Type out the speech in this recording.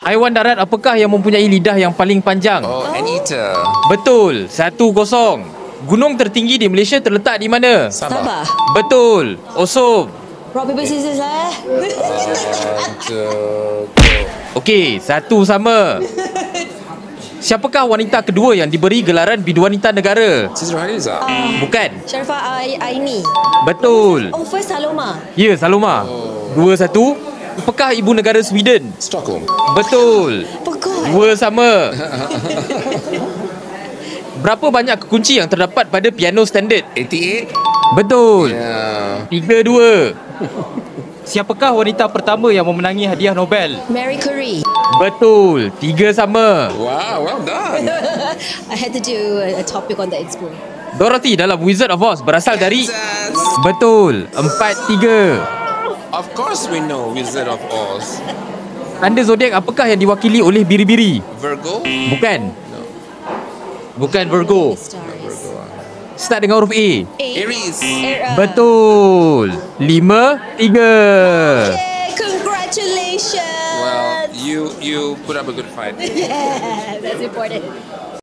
Haiwan darat apakah yang mempunyai lidah yang paling panjang? Oh, anteater. Betul. 1-0. Gunung tertinggi di Malaysia terletak di mana? Sabah. Betul. Osom. Rock, paper, scissors lah. Okey, 1 sama. Siapakah wanita kedua yang diberi gelaran Biduanita Negara? Siti Nurhaliza. Bukan. Sharifah Aini. Betul. Oh, first Saloma. Ya, Saloma. 2-1. Apakah ibu negara Sweden? Stockholm. Betul. Pekot. 2 sama. Berapa banyak kekunci yang terdapat pada piano standard? 88. Betul. Yeah. 3-2. Siapakah wanita pertama yang memenangi hadiah Nobel? Mary Curie. Betul. 3 sama. Wow, well done. I had to do a topic on that in school. Dorothy dalam Wizard of Oz berasal dari... Princess. Betul. 4-3. Of course we know Wizard of Oz. Tanda zodiak apakah yang diwakili oleh biri-biri? Virgo. Bukan. Bukan Virgo. Stars. Start dengan huruf A. Aries. Betul. 5-3. Okay, congratulations. Well, you put up a good fight. Yeah, that's important.